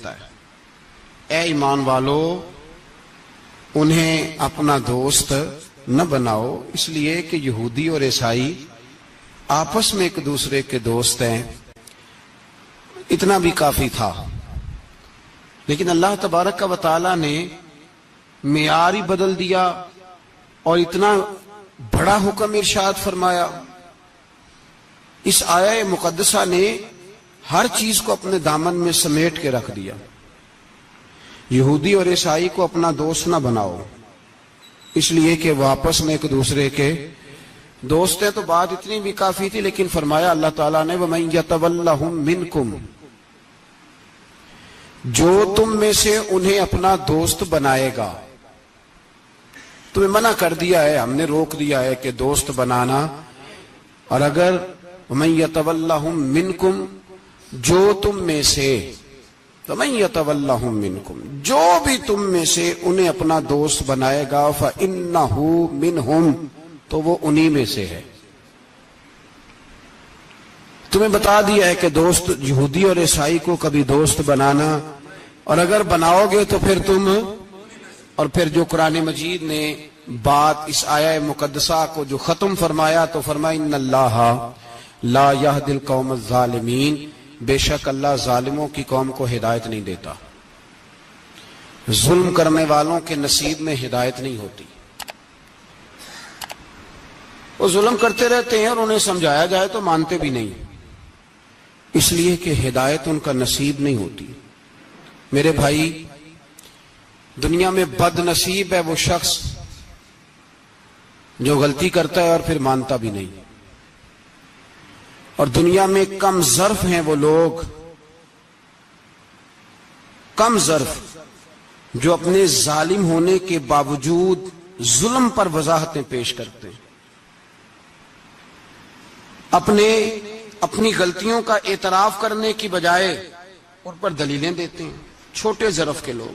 سکتا ہے۔ اے ایمان والو، انہیں اپنا دوست نہ بناؤ، اس لیے کہ یہودی اور عیسائی آپس میں ایک دوسرے کے دوست ہیں۔ اتنا بھی کافی تھا، لیکن اللہ تبارک و تعالی نے معیار ہی بدل دیا اور اتنا بڑا حکم ارشاد فرمایا۔ اس آیہ مقدسہ نے ہر چیز کو اپنے دامن میں سمیٹ کے رکھ دیا۔ یہودی اور عیسائی کو اپنا دوست نہ بناؤ، اس لیے کہ وہ آپس میں ایک دوسرے کے دوست ہیں۔ تو بات اتنی بھی کافی تھی، لیکن فرمایا اللہ تعالیٰ نے وَمَن يَتَوَلَّهُم مِّنكُمْ، جو تم میں سے انہیں اپنا دوست بنائے گا۔ تمہیں منع کر دیا ہے، ہم نے روک دیا ہے کہ دوست بنانا، اور اگر وَمَن يَتَوَلَّهُم مِّنكُمْ، جو تم میں سے، وَمَن يَتَوَلَّهُم مِّنكُمْ، جو بھی تم میں سے انہیں اپنا دوست بنائے گا، فَإِنَّهُ مِنْهُمْ، تو وہ انہی میں سے ہے۔ تمہیں بتا دیا ہے کہ دوست یہودی اور عیسائی کو کبھی دوست بنانا، اور اگر بناؤ گے تو پھر تم، اور پھر جو قرآن مجید نے بات اس آیہ مقدسہ کو جو ختم فرمایا تو فرمایا ان اللہ لا یہدی القوم الظالمین، بے شک اللہ ظالموں کی قوم کو ہدایت نہیں دیتا۔ ظلم کرنے والوں کے نصیب میں ہدایت نہیں ہوتی۔ وہ ظلم کرتے رہتے ہیں اور انہیں سمجھایا جائے تو مانتے بھی نہیں، اس لیے کہ ہدایت ان کا نصیب نہیں ہوتی۔ میرے بھائی، دنیا میں بد نصیب ہے وہ شخص جو غلطی کرتا ہے اور پھر مانتا بھی نہیں، اور دنیا میں کم ظرف ہیں وہ لوگ، کم ظرف جو اپنے ظالم ہونے کے باوجود ظلم پر وضاحتیں پیش کرتے ہیں، اپنی غلطیوں کا اعتراف کرنے کی بجائے ان پر دلیلیں دیتے ہیں، چھوٹے ظرف کے لوگ۔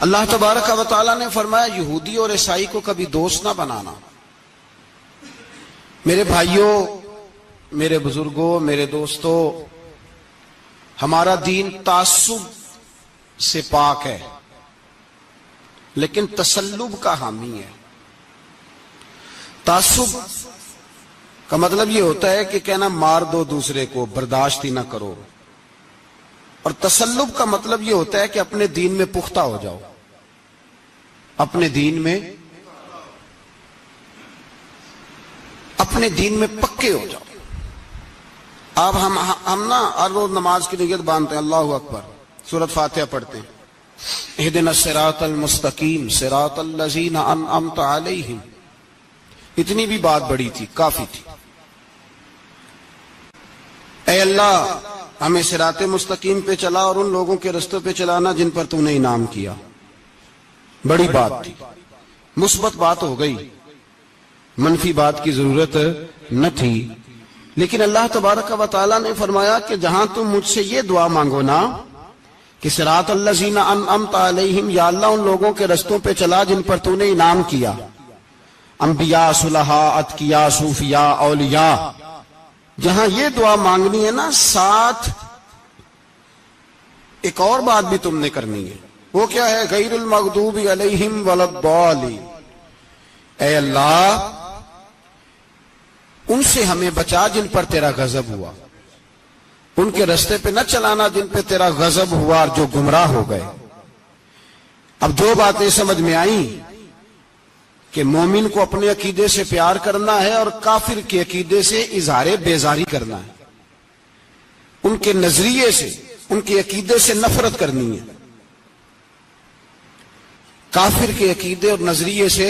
اللہ تبارک و تعالیٰ نے فرمایا یہودی اور عیسائی کو کبھی دوست نہ بنانا۔ میرے بھائیوں، میرے بزرگوں، میرے دوستوں، ہمارا دین تعصب سے پاک ہے، لیکن تسلب کا حامی ہے۔ تعصب کا مطلب یہ ہوتا ہے کہ کہنا مار دو دوسرے کو، برداشت ہی نہ کرو، اور تسلب کا مطلب یہ ہوتا ہے کہ اپنے دین میں پختہ ہو جاؤ، اپنے دین میں پکے ہو جاؤ۔ اب ہم نا ہر روز نماز کی نیت باندھتے ہیں، اللہ اکبر، سورۃ فاتحہ پڑھتے ہیں، اہدنا الصراط المستقیم صراط الذین انعمت علیہم، اتنی بھی بات بڑی تھی، کافی تھی۔ اے اللہ ہمیں صراط مستقیم پہ چلا اور ان لوگوں کے رستوں پہ چلانا جن پر تو نے انعام کیا، بڑی بات تھی، مثبت بات ہو گئی، منفی بات کی ضرورت نہ تھی۔ لیکن اللہ تبارک و تعالیٰ نے فرمایا کہ جہاں تم مجھ سے یہ دعا مانگو نا کہ صراط الذین انعمت علیہم، یا اللہ ان لوگوں کے رستوں پہ چلا جن پر تو نے انعام کیا، انبیاء، صلحاء، اتقیاء، صوفیاء، اولیاء، جہاں یہ دعا مانگنی ہے نا، ساتھ ایک اور بات بھی تم نے کرنی ہے۔ وہ کیا ہے؟ غیر المغضوب علیہم ولا الضالین، اے اللہ ان سے ہمیں بچا جن پر تیرا غضب ہوا، ان کے رستے پہ نہ چلانا جن پہ تیرا غضب ہوا اور جو گمراہ ہو گئے۔ اب دو باتیں سمجھ میں آئیں کہ مومن کو اپنے عقیدے سے پیار کرنا ہے اور کافر کے عقیدے سے اظہار بیزاری کرنا ہے، ان کے نظریے سے، ان کے عقیدے سے نفرت کرنی ہے۔ کافر کے عقیدے اور نظریے سے،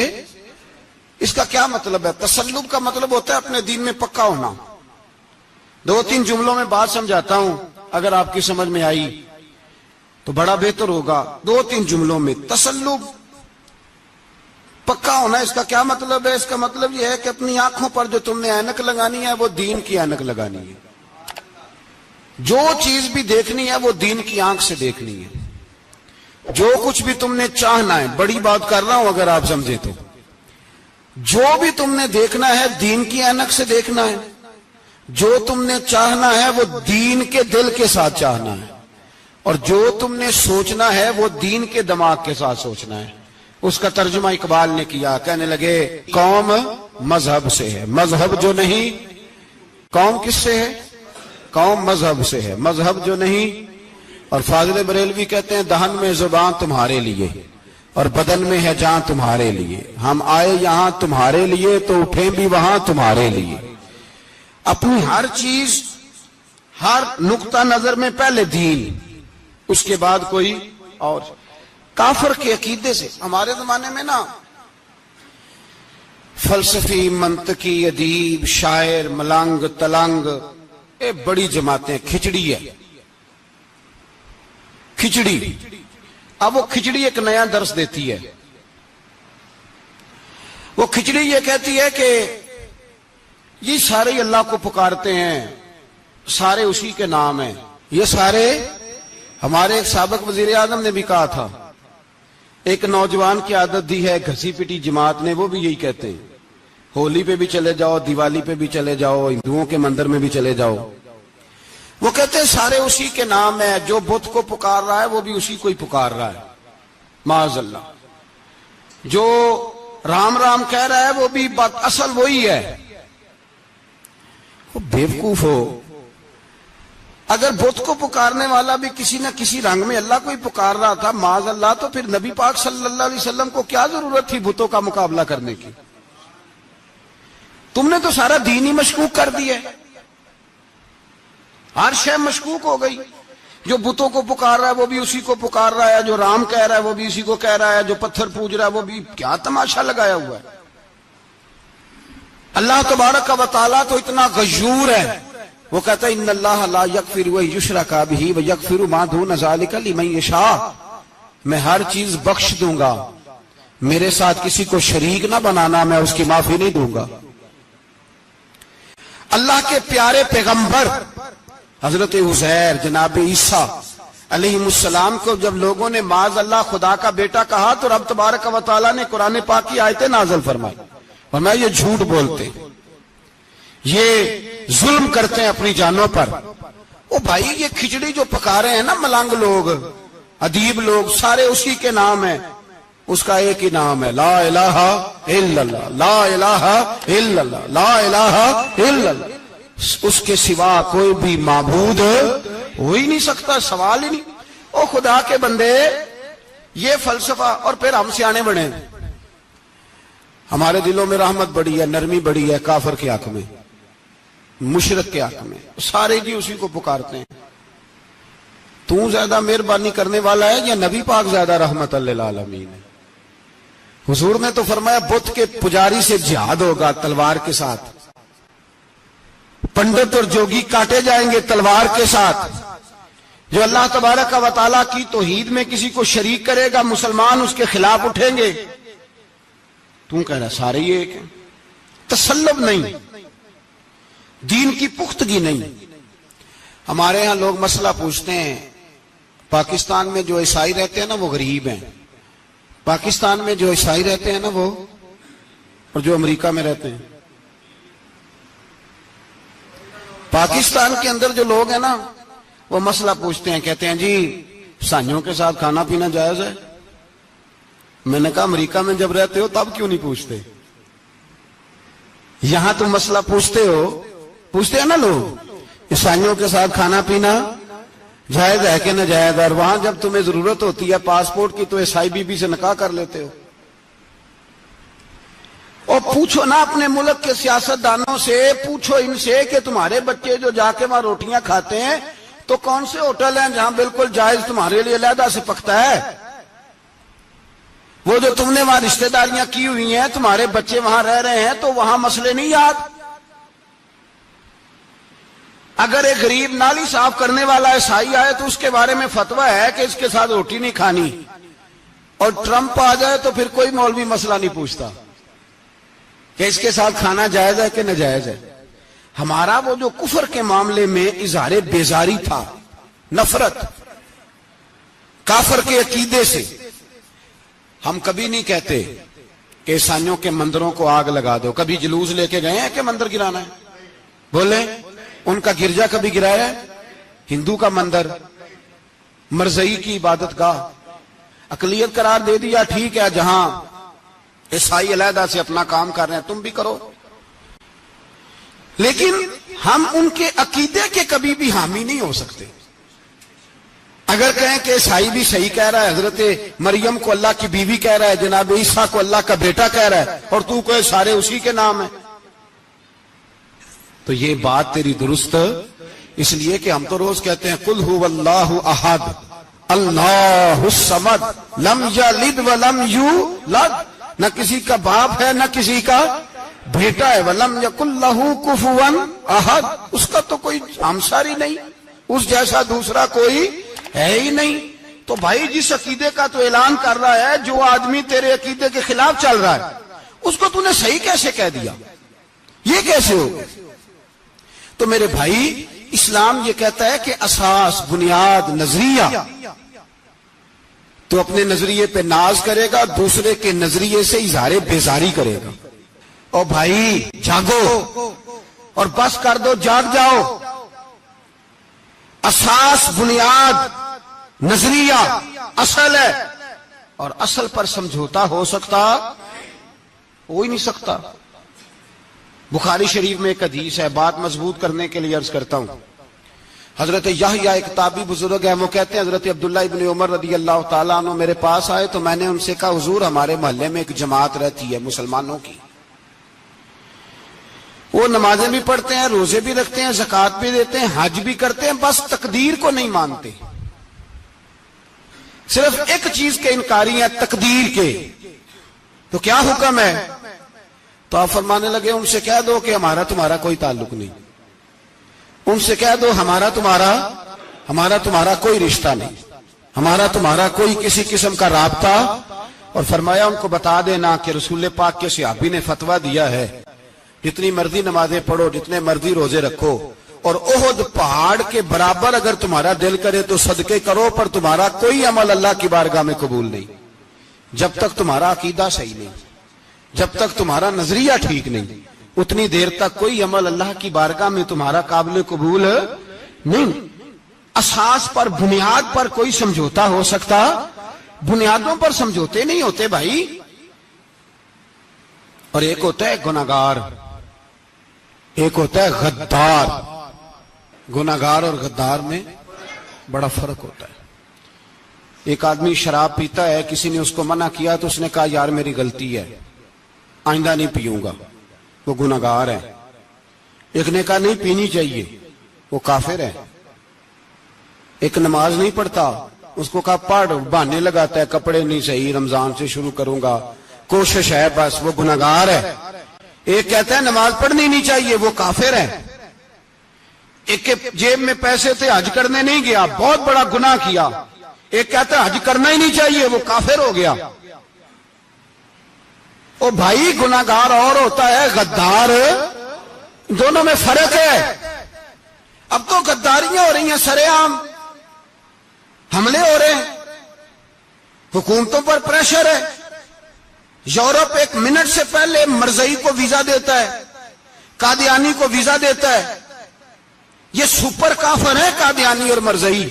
اس کا کیا مطلب ہے؟ تسلب کا مطلب ہوتا ہے اپنے دین میں پکا ہونا۔ دو تین جملوں میں بات سمجھاتا ہوں، اگر آپ کی سمجھ میں آئی تو بڑا بہتر ہوگا۔ دو تین جملوں میں تسلب، پکا ہونا، اس کا کیا مطلب ہے؟ اس کا مطلب یہ ہے کہ اپنی آنکھوں پر جو تم نے اینک لگانی ہے وہ دین کی اینک لگانی ہے، جو چیز بھی دیکھنی ہے وہ دین کی آنکھ سے دیکھنی ہے، جو کچھ بھی تم نے چاہنا ہے، بڑی بات کر رہا ہوں اگر آپ سمجھے تو، جو بھی تم نے دیکھنا ہے دین کی اینک سے دیکھنا ہے، جو تم نے چاہنا ہے وہ دین کے دل کے ساتھ چاہنا ہے، اور جو تم نے سوچنا ہے وہ دین کے دماغ کے ساتھ سوچنا ہے۔ اس کا ترجمہ اقبال نے کیا، کہنے لگے قوم مذہب سے ہے، مذہب جو نہیں، قوم کس سے ہے؟ قوم مذہب سے ہے، مذہب جو نہیں۔ اور فاضل بریلوی کہتے ہیں دہن میں زبان تمہارے لیے اور بدن میں ہے جان تمہارے لیے، ہم آئے یہاں تمہارے لیے تو اٹھیں بھی وہاں تمہارے لیے۔ اپنی ہر چیز، ہر نقطہ نظر میں پہلے دین، اس کے بعد کوئی اور۔ کافر کے عقیدے سے ہمارے زمانے میں نا فلسفی، منطقی، ادیب، شاعر، ملنگ، تلنگ، یہ بڑی جماعتیں، کھچڑی ہے، کھچڑی۔ اب وہ کھچڑی ایک نیا درس دیتی ہے۔ وہ کھچڑی یہ کہتی ہے کہ یہ سارے اللہ کو پکارتے ہیں، سارے اسی کے نام ہیں، یہ سارے۔ ہمارے ایک سابق وزیر اعظم نے بھی کہا تھا، ایک نوجوان کی عادت دی ہے گھسی پٹی جماعت نے، وہ بھی یہی کہتے ہیں، ہولی پہ بھی چلے جاؤ، دیوالی پہ بھی چلے جاؤ، ہندوؤں کے مندر میں بھی چلے جاؤ، وہ کہتے ہیں سارے اسی کے نام ہے، جو بت کو پکار رہا ہے وہ بھی اسی کو ہی پکار رہا ہے، معاذ اللہ۔ جو رام رام کہہ رہا ہے وہ بھی بات اصل وہی ہے۔ وہ بیوقوف ہو، اگر بت کو پکارنے والا بھی کسی نہ کسی رنگ میں اللہ کو ہی پکار رہا تھا معاذ اللہ، تو پھر نبی پاک صلی اللہ علیہ وسلم کو کیا ضرورت تھی بتوں کا مقابلہ کرنے کی؟ تم نے تو سارا دین ہی مشکوک کر دیا، ہر شے مشکوک ہو گئی۔ جو بتوں کو پکار رہا ہے وہ بھی اسی کو پکار رہا ہے، جو رام کہہ رہا ہے وہ بھی اسی کو کہہ رہا ہے، جو پتھر پوج رہا ہے وہ بھی، کیا تماشا لگایا ہوا ہے۔ اللہ تبارک و تعالیٰ تو اتنا غیور ہے، وہ کہتا ہے ان اللہ لا یغفر ان یشرک بہ ویغفر ما دون ذلک لمن یشاء، میں ہر چیز بخش دوں گا، میرے ساتھ کسی کو شریک نہ بنانا، میں اس کی معافی نہیں دوں گا۔ اللہ کے پیارے پیغمبر حضرت عزیر، جناب عیسیٰ علیہ السلام کو جب لوگوں نے معاذ اللہ خدا کا بیٹا کہا تو رب تبارک و تعالیٰ نے قرآن پاک کی آیتیں نازل فرمائی، فرمایا یہ جھوٹ بولتے، یہ ظلم کرتے ہیں اپنی جانوں پر۔ او بھائی یہ کھچڑی جو پکا رہے ہیں نا ملنگ لوگ، ادیب لوگ، سارے اسی کے نام ہیں، اس کا ایک ہی نام ہے، لا الہ الا اللہ، لا الہ الا اللہ، لا الہ الا اللہ۔ اس کے سوا کوئی بھی معبود ہو ہی نہیں سکتا، سوال ہی نہیں۔ او خدا کے بندے، یہ فلسفہ، اور پھر ہم سیانے بڑے، ہمارے دلوں میں رحمت بڑی ہے، نرمی بڑی ہے کافر کے حق میں، مشرک کے حق میں، سارے جی اسی کو پکارتے ہیں۔ تو زیادہ مہربانی کرنے والا ہے یا نبی پاک زیادہ رحمت للعالمین ہے؟ حضور نے تو فرمایا بت کے پجاری سے جہاد ہوگا تلوار کے ساتھ، پنڈت اور جوگی کاٹے جائیں گے تلوار کے ساتھ، جو اللہ تبارک و تعالیٰ کی توحید میں کسی کو شریک کرے گا مسلمان اس کے خلاف اٹھیں گے۔ تو کہہ رہا سارے یہ ایک ہیں، تسلب نہیں، دین کی پختگی نہیں۔ ہمارے ہاں لوگ مسئلہ پوچھتے ہیں، پاکستان میں جو عیسائی رہتے ہیں نا وہ غریب ہیں، پاکستان میں جو عیسائی رہتے ہیں نا وہ، اور جو امریکہ میں رہتے ہیں، پاکستان کے اندر جو لوگ ہیں نا وہ مسئلہ پوچھتے ہیں، کہتے ہیں جی عیسائیوں کے ساتھ کھانا پینا جائز ہے۔ میں نے کہا امریکہ میں جب رہتے ہو تب کیوں نہیں پوچھتے؟ یہاں تم مسئلہ پوچھتے ہیں نا لوگ، عیسائیوں کے ساتھ کھانا پینا جائز ہے کہ ناجائز، اور وہاں جب تمہیں ضرورت ہوتی ہے پاسپورٹ کی تو عیسائی بی بی سے نکاح کر لیتے ہو۔ اور پوچھو نا اپنے ملک کے سیاستدانوں سے، پوچھو ان سے کہ تمہارے بچے جو جا کے وہاں روٹیاں کھاتے ہیں تو کون سے ہوٹل ہیں جہاں بالکل جائز تمہارے لیے علیحدہ سے پکتا ہے؟ وہ جو تم نے وہاں رشتہ داریاں کی ہوئی ہیں، تمہارے بچے وہاں رہ رہے ہیں تو وہاں مسئلے نہیں یاد؟ اگر ایک غریب نالی صاف کرنے والا عیسائی آئے تو اس کے بارے میں فتویٰ ہے کہ اس کے ساتھ روٹی نہیں کھانی، اور ٹرمپ آ جائے تو پھر کوئی مولوی مسئلہ نہیں پوچھتا کہ اس کے ساتھ کھانا جائز ہے کہ ناجائز ہے۔ ہمارا وہ جو کفر کے معاملے میں اظہار بیزاری تھا، نفرت کافر کے عقیدے سے، ہم کبھی نہیں کہتے کہ عیسائیوں کے مندروں کو آگ لگا دو۔ کبھی جلوس لے کے گئے ہیں کہ مندر گرانا ہے؟ بولے ان کا گرجا کبھی گرایا ہے؟ ہندو کا مندر، مرزئی کی عبادت گاہ اقلیت قرار دے دیا، ٹھیک ہے، جہاں عیسائی علیحدہ سے اپنا کام کر رہے ہیں تم بھی کرو، لیکن ہم ان کے عقیدے کے کبھی بھی حامی نہیں ہو سکتے۔ اگر کہیں کہ عیسائی بھی صحیح کہہ رہا ہے، حضرت مریم کو اللہ کی بیوی کہہ رہا ہے، جناب عیسیٰ کو اللہ کا بیٹا کہہ رہا ہے، اور تو کوئی سارے اسی کے نام ہیں، تو یہ بات تیری درست، اس لیے کہ ہم تو روز کہتے ہیں قل هو اللہ احد اللہ الصمد لم یلد ولم یولد، نہ کسی کا باپ ہے نہ کسی کا بیٹا ہے، ولم یکن لہ کفوا احد، اس کا تو کوئی ہمسر ہی نہیں، اس جیسا دوسرا کوئی ہے ہی نہیں۔ تو بھائی جس عقیدے کا تو اعلان کر رہا ہے، جو آدمی تیرے عقیدے کے خلاف چل رہا ہے، اس کو تو نے صحیح کیسے کہہ دیا؟ یہ کیسے ہو؟ تو میرے بھائی اسلام یہ کہتا ہے کہ اساس، بنیاد، نظریہ، تو اپنے نظریے پہ ناز کرے گا، دوسرے کے نظریے سے اظہار بیزاری کرے گا۔ اور بھائی جاگو اور بس کر دو، جاگ جاؤ۔ اساس، بنیاد، نظریہ اصل ہے، اور اصل پر سمجھوتا ہو سکتا ہو ہی نہیں سکتا۔ بخاری شریف میں ایک حدیث ہے، بات مضبوط کرنے کے لیے عرض کرتا ہوں۔ حضرت یحییٰ ایک تابعی بزرگ ہے، وہ کہتے ہیں حضرت عبداللہ ابن عمر رضی اللہ تعالیٰ عنہ میرے پاس آئے تو میں نے ان سے کہا حضور ہمارے محلے میں ایک جماعت رہتی ہے مسلمانوں کی، وہ نمازیں بھی پڑھتے ہیں، روزے بھی رکھتے ہیں، زکوٰۃ بھی دیتے ہیں، حج بھی کرتے ہیں، بس تقدیر کو نہیں مانتے، صرف ایک چیز کے انکاری ہیں، تقدیر کے۔ تو کیا حکم ہے؟ تو آپ فرمانے لگے ان سے کہہ دو کہ ہمارا تمہارا کوئی تعلق نہیں، ان سے کہہ دو ہمارا تمہارا کوئی رشتہ نہیں، ہمارا تمہارا کوئی کسی قسم کا رابطہ۔ اور فرمایا ان کو بتا دینا کہ رسول پاک کے صحابی نے فتویٰ دیا ہے جتنی مرضی نمازیں پڑھو، جتنے مرضی روزے رکھو، اور احد پہاڑ کے برابر اگر تمہارا دل کرے تو صدقے کرو، پر تمہارا کوئی عمل اللہ کی بارگاہ میں قبول نہیں جب تک تمہارا عقیدہ صحیح نہیں، جب تک تمہارا نظریہ ٹھیک نہیں، اتنی دیر تک کوئی عمل اللہ کی بارگاہ میں تمہارا قابل قبول نہیں۔ اساس پر، بنیاد پر کوئی سمجھوتا ہو سکتا، بنیادوں پر سمجھوتے نہیں ہوتے بھائی۔ اور ایک ہوتا ہے گناہگار، ایک ہوتا ہے غدار۔ گناہگار اور غدار میں بڑا فرق ہوتا ہے۔ ایک آدمی شراب پیتا ہے، کسی نے اس کو منع کیا تو اس نے کہا یار میری غلطی ہے، آئندہ نہیں پیوں گا، وہ گناہگار ہے۔ ایک نے کہا نہیں پینی چاہیے، وہ کافر ہے۔ ایک نماز نہیں پڑھتا، اس کو کہا پڑھ، بہانے لگاتا ہے، کپڑے نہیں صحیح، رمضان سے شروع کروں گا، کوشش ہے بس، وہ گناہگار ہے۔ ایک کہتا ہے نماز پڑھنی نہیں چاہیے، وہ کافر ہے۔ ایک کے جیب میں پیسے تھے، حج کرنے نہیں گیا، بہت بڑا گناہ کیا۔ ایک کہتا ہے حج کرنا ہی نہیں چاہیے، وہ کافر ہو گیا۔ او بھائی گناہگار اور ہوتا ہے، غدار، دونوں میں فرق ہے۔ اب تو غداریاں ہو رہی ہیں، سرے عام حملے ہو رہے ہیں، حکومتوں پر پریشر ہے۔ یورپ ایک منٹ سے پہلے مرزئی کو ویزا دیتا ہے، قادیانی کو ویزا دیتا ہے۔ یہ سپر کافر ہیں قادیانی اور مرزئی،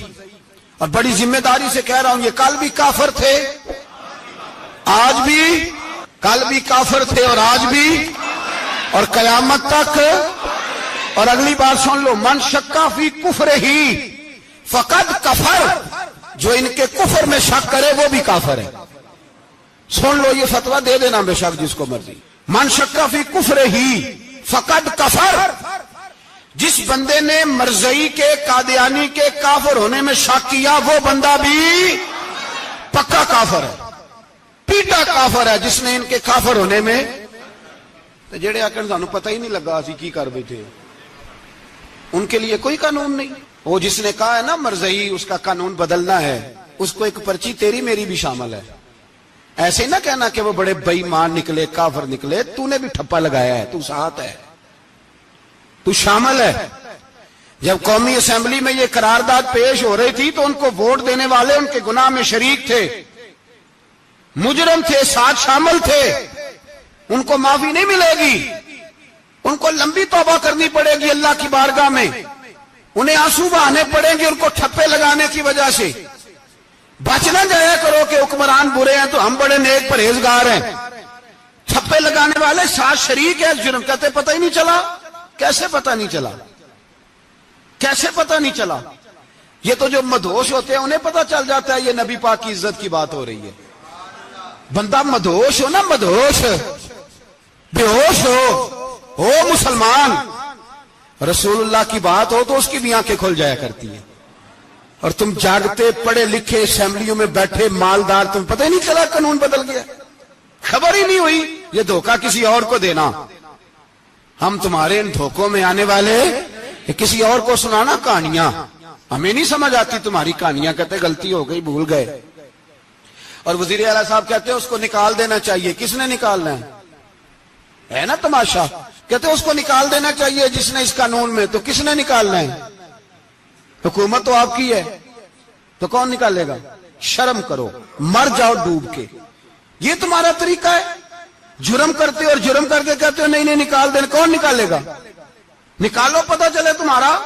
اور بڑی ذمہ داری سے کہہ رہا ہوں، یہ کل بھی کافر تھے، آج بھی، کل بھی کافر تھے اور آج بھی، اور قیامت تک۔ اور اگلی بات سن لو، من شکا فی کفر ہی فقد کفر، جو ان کے کفر میں شک کرے وہ بھی کافر ہے۔ سن لو، یہ فتویٰ دے دینا بے شک جس کو مرضی۔ من شکا فی کفر ہی فقد کفر، جس بندے نے مرزئی کے، قادیانی کے کافر ہونے میں شک کیا، وہ بندہ بھی پکا کافر ہے، پیٹا کافر ہے، جس نے ان کے کافر ہونے میں۔ تو جڑے آکر سانو پتہ ہی نہیں لگا اسی کی کر بیٹھے، ان کے لیے کوئی قانون نہیں۔ وہ جس نے کہا ہے نا مرزئی اس کا قانون بدلنا ہے، اس کو ایک پرچی تیری میری بھی شامل ہے۔ ایسے نہ کہنا کہ وہ بڑے بے ایمان نکلے، کافر نکلے، تو نے بھی ٹھپا لگایا ہے، تو ساتھ ہے، تو شامل ہے۔ جب قومی اسمبلی میں یہ قرارداد پیش ہو رہی تھی تو ان کو ووٹ دینے والے ان کے گناہ میں شریک تھے، مجرم تھے، ساتھ شامل تھے، ان کو معافی نہیں ملے گی، ان کو لمبی توبہ کرنی پڑے گی اللہ کی بارگاہ میں، انہیں آنسو بہانے پڑیں گے ان کو ٹھپے لگانے کی وجہ سے۔ بچ نہ جایا کرو کہ حکمران برے ہیں تو ہم بڑے نیک پرہیزگار ہیں. چھپے لگانے والے ساتھ شریک ہے جرم. کہتے پتہ ہی نہیں چلا. کیسے پتہ نہیں چلا؟ کیسے پتہ نہیں چلا؟ یہ تو جو مدہوش ہوتے ہیں انہیں پتہ چل جاتا ہے یہ نبی پاک کی عزت کی بات ہو رہی ہے. بندہ مدہوش ہو نا، مدہوش بے ہوش ہو مسلمان، رسول اللہ کی بات ہو تو اس کی بھی آنکھیں کھل جایا کرتی ہیں. اور تم جاگتے پڑھے لکھے اسمبلیوں میں بیٹھے مالدار، تم پتہ ہی نہیں چلا قانون بدل گیا، خبر ہی نہیں ہوئی. یہ دھوکہ کسی اور کو دینا. ہم تمہارے ان دھوکوں میں آنے والے کسی اور کو سنانا کہانیاں. ہمیں نہیں سمجھ آتی تمہاری کہانیاں. کہتے غلطی ہو گئی، بھول گئے. اور وزیر اعلیٰ صاحب کہتے ہیں اس کو نکال دینا چاہیے. کس نے نکالنا ہے نا تماشا. کہتے ہیں اس کو نکال دینا چاہیے جس نے اس قانون میں. تو کس نے نکالنا ہے؟ حکومت تو آپ کی ہے، تو کون نکالے گا؟ شرم کرو، مر جاؤ ڈوب کے. یہ تمہارا طریقہ ہے؟ جرم کرتے اور جرم کر کے کہتے ہو نہیں نکال دینا. کون نکالے گا؟ نکالو پتہ چلے تمہارا.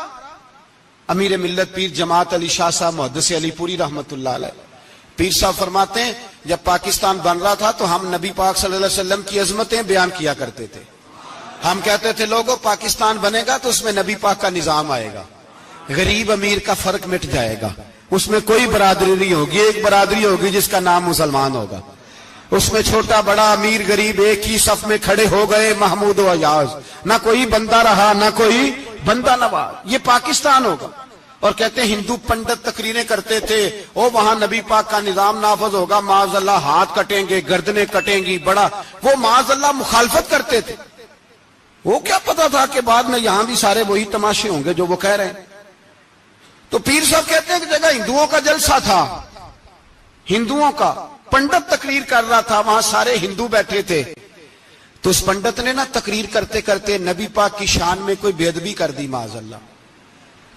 امیر ملت پیر جماعت علی شاہ صاحب محدث علی پوری رحمت اللہ علیہ پیر صاحب فرماتے ہیں جب پاکستان بن رہا تھا تو ہم نبی پاک صلی اللہ علیہ وسلم کی عظمتیں بیان کیا کرتے تھے. ہم کہتے تھے لوگوں پاکستان بنے گا تو اس میں نبی پاک کا نظام آئے گا، غریب امیر کا فرق مٹ جائے گا، اس میں کوئی برادری نہیں ہوگی، ایک برادری ہوگی جس کا نام مسلمان ہوگا. اس میں چھوٹا بڑا امیر غریب ایک ہی صف میں کھڑے ہو گئے، محمود و ایاز. نہ کوئی بندہ رہا نہ کوئی بندہ نواز. یہ پاکستان ہوگا. اور کہتے ہیں ہندو پنڈت تقریریں کرتے تھے او وہاں نبی پاک کا نظام نافذ ہوگا، معاذ اللہ ہاتھ کٹیں گے، گردنیں کٹیں گی. بڑا وہ معاذ اللہ مخالفت کرتے تھے. وہ کیا پتا تھا کہ بعد میں یہاں بھی سارے وہی تماشے ہوں گے جو وہ کہہ رہے ہیں. تو پیر صاحب کہتے ہیں کہ جگہ ہندوؤں کا جلسہ تھا، ہندوؤں کا پنڈت تقریر کر رہا تھا، وہاں سارے ہندو بیٹھے تھے. تو اس پنڈت نے نا تقریر کرتے کرتے نبی پاک کی شان میں کوئی بے ادبی کر دی معاذ اللہ.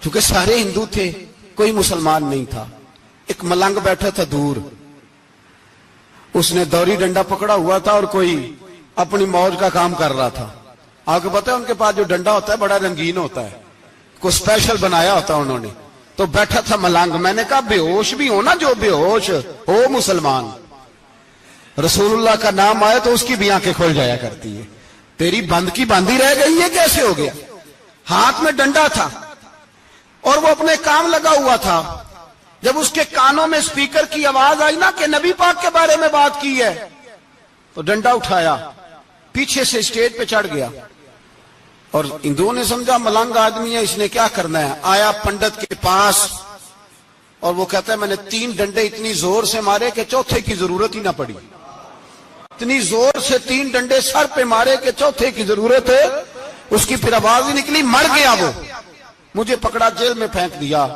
کیونکہ سارے ہندو تھے، کوئی مسلمان نہیں تھا. ایک ملنگ بیٹھا تھا دور، اس نے دوری ڈنڈا پکڑا ہوا تھا اور کوئی اپنی موج کا کام کر رہا تھا. آپ کو پتا ہے ان کے پاس جو ڈنڈا ہوتا ہے بڑا رنگین ہوتا ہے، کوئی اسپیشل بنایا ہوتا ہے انہوں نے. تو بیٹھا تھا ملنگ. میں نے کہا بے ہوش بھی ہونا، جو بے ہوش ہو مسلمان، رسول اللہ کا نام آئے تو اس کی بھی آنکھیں کھل جایا کرتی ہے. تیری بند کی باندھی رہ گئی ہے، کیسے ہو گیا؟ ہاتھ میں ڈنڈا تھا اور وہ اپنے کام لگا ہوا تھا. جب اس کے کانوں میں سپیکر کی آواز آئی نا کہ نبی پاک کے بارے میں بات کی ہے تو ڈنڈا اٹھایا، پیچھے سے اسٹیج پہ چڑھ گیا. اور ہندوؤں نے سمجھا ملنگ آدمی ہے، اس نے کیا کرنا ہے. آیا پنڈت کے پاس اور وہ کہتا ہے میں نے 3 ڈنڈے اتنی زور سے مارے کہ چوتھے کی ضرورت ہی نہ پڑی. اتنی زور سے 3 ڈنڈے سر پہ مارے کہ چوتھے کی ضرورت ہے اس کی پھر آواز ہی نکلی. مر گیا وہ. مجھے پکڑا جیل میں پھینک دیا.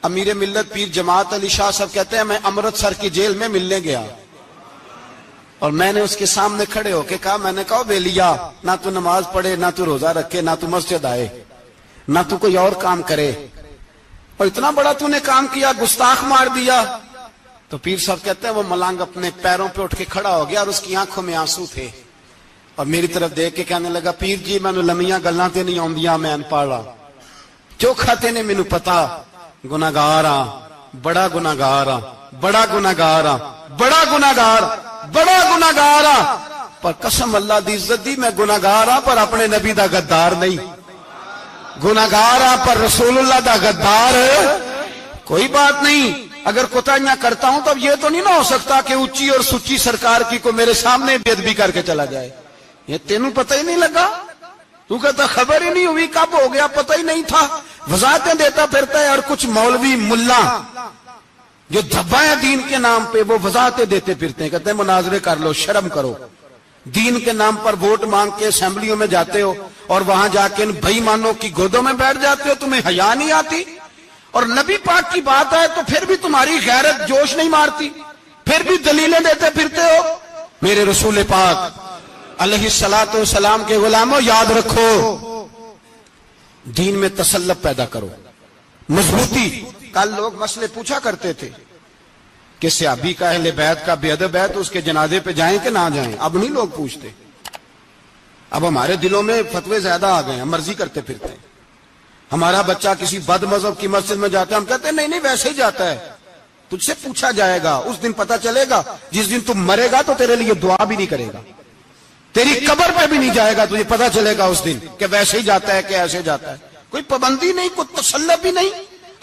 امیر ملت پیر جماعت علی شاہ صاحب کہتے ہیں میں امرتسر کی جیل میں ملنے گیا اور میں نے اس کے سامنے کھڑے ہو کے کہا، میں نے کہا بے لیا، نہ تو نماز پڑھے، نہ تو روزہ رکھے، نہ تو مسجد آئے، نہ تو کوئی اور کام کرے، اور اتنا بڑا تو نے کام کیا، گستاخ مار دیا. تو پیر صاحب کہتے ہیں وہ ملنگ اپنے پیروں پہ اٹھ کے کھڑا ہو گیا اور اس کی آنکھوں میں آنسو تھے اور میری طرف دیکھ کے کہنے لگا پیر جی میں لمیاں گلاں تے نہیں آندیاں، میں انپڑھ ہاں، چوکھا تے نے مینوں پتا گناہگار ہاں، بڑا گناہگار ہاں، بڑا گناہگار ہاں، بڑا گناہگار، بڑا گناہگار ہاں، پر قسم اللہ دی عزت دی میں گناہگار ہاں پر اپنے نبی دا غدار نہیں، گناہگار ہاں پر رسول اللہ دا غدار کوئی بات نہیں. اگر کوتاہیاں کرتا ہوں تو اب یہ تو نہیں نہ ہو سکتا کہ اونچی اور سچی سرکار کی کو میرے سامنے بے ادبی کر کے چلا جائے. یہ تینوں پتہ ہی نہیں لگا، تو کہتا خبر ہی نہیں ہوئی، کب ہو گیا پتہ ہی نہیں تھا. وضاحتیں دیتا پھرتا ہے. اور کچھ مولوی ملا جو دھبا ہے دین کے نام پہ وہ وضاحتیں دیتے پھرتے ہیں، کہتے ہیں مناظرے کر لو، شرم کرو. دین کے نام پر ووٹ مانگ کے اسمبلیوں میں جاتے ہو اور وہاں جا کے ان بے ایمانوں کی گودوں میں بیٹھ جاتے ہو، تمہیں حیا نہیں آتی. اور نبی پاک کی بات ہے تو پھر بھی تمہاری غیرت جوش نہیں مارتی، پھر بھی دلیلیں دیتے پھرتے ہو. میرے رسول پاک علیہ الصلوۃ والسلام کے غلاموں یاد رکھو، دین میں تسلط پیدا کرو، مضبوطی. کل لوگ مسئلے پوچھا کرتے تھے کہ صحابی کا اہل بیت کا بے ادب ہے تو اس کے جنازے پہ جائیں کہ نہ جائیں. اب نہیں لوگ پوچھتے، اب ہمارے دلوں میں فتوے زیادہ آ گئے ہیں، مرضی کرتے پھرتے ہیں. ہمارا بچہ کسی بد مذہب کی مسجد میں جاتا ہے ہم کہتے ہیں نہیں ویسے ہی جاتا ہے. تجھ سے پوچھا جائے گا، اس دن پتا چلے گا، جس دن تم مرے گا تو تیرے لیے دعا بھی نہیں کرے گا، تیری قبر پہ بھی نہیں جائے گا، تجھے پتا چلے گا اس دن کہ ویسے ہی جاتا ہے کہ ایسے جاتا ہے. کوئی پابندی نہیں، کوئی تسلط بھی نہیں،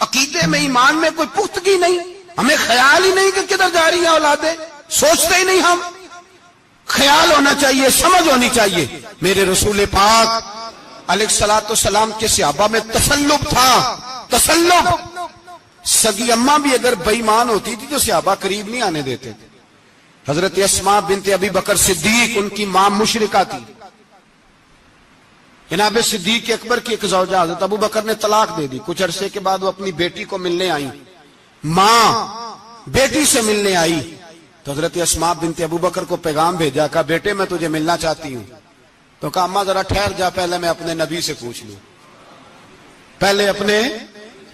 عقیدے میں ایمان میں کوئی پختگی نہیں، ہمیں خیال ہی نہیں کہ کدھر جا رہی ہیں اولادیں، سوچتے ہی نہیں ہم. خیال ہونا چاہیے، سمجھ ہونی چاہیے. میرے رسول پاک علیہ الصلوۃ والسلام کے صحابہ میں تسلط تھا، تسلط. سگی اماں بھی اگر بے ایمان ہوتی تھی تو صحابہ قریب نہیں آنے دیتے تھے. حضرت اسماء بنت ابی بکر صدیق، ان کی ماں مشرکہ تھی. جناب صدیق اکبر کی ایک زوجہ حضرت ابو بکر نے طلاق دے دی. کچھ عرصے کے بعد وہ اپنی بیٹی کو ملنے آئی، ماں بیٹی سے ملنے آئی تو حضرت اسماء بنت ابو بکر کو پیغام بھیجا، کہا بیٹے میں تجھے ملنا چاہتی ہوں. تو کہا اماں ذرا ٹھہر جا، پہلے میں اپنے نبی سے پوچھ لوں. پہلے اپنے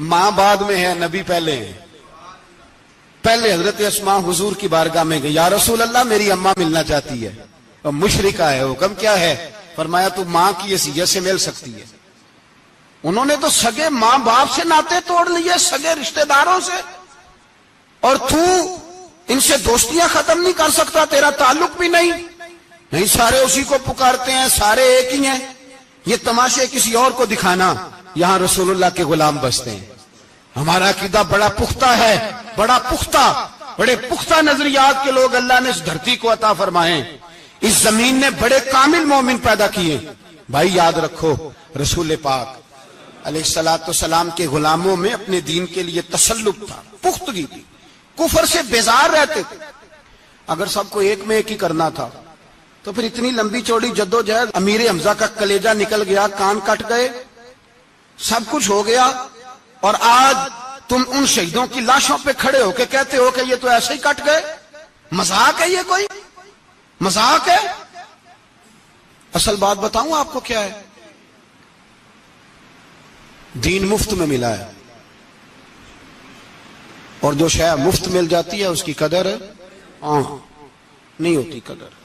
ماں بعد میں ہے، نبی پہلے ہے. پہلے حضرت اسماء حضور کی بارگاہ میں گئی، یا رسول اللہ میری اماں ملنا چاہتی ہے، اور مشرکہ ہے، حکم کیا ہے؟ فرمایا تو ماں کی حیثیت سے مل سکتی ہے. انہوں نے تو سگے ماں باپ سے ناطے توڑ لیے، سگے رشتہ داروں سے، اور تو ان سے دوستیاں ختم نہیں کر سکتا، تیرا تعلق بھی نہیں. نہیں، سارے اسی کو پکارتے ہیں، سارے ایک ہی ہیں. یہ تماشے کسی اور کو دکھانا، یہاں رسول اللہ کے غلام بستے ہیں. ہمارا عقیدہ بڑا پختہ ہے، بڑا پختہ، بڑے پختہ نظریات کے لوگ اللہ نے اس دھرتی کو عطا فرمائے. اس زمین نے بڑے کامل مومن پیدا کیے. بھائی یاد رکھو، رسول پاک علیہ الصلوۃ والسلام کے غلاموں میں اپنے دین کے لیے تسلط تھا، پختگی تھی، کفر سے بیزار رہتے تھے. اگر سب کو ایک میں ایک ہی کرنا تھا تو پھر اتنی لمبی چوڑی جدوجہد، امیر حمزہ کا کلیجہ نکل گیا، کان کٹ گئے، سب کچھ ہو گیا، اور آج تم ان شہیدوں کی لاشوں پہ کھڑے ہو کے کہتے ہو کہ یہ تو ایسے ہی کٹ گئے. مذاق ہے یہ؟ کوئی مذاق ہے؟ اصل بات بتاؤں آپ کو کیا ہے؟ دین مفت میں ملا ہے، اور جو شے مفت مل جاتی ہے اس کی قدر نہیں ہوتی. قدر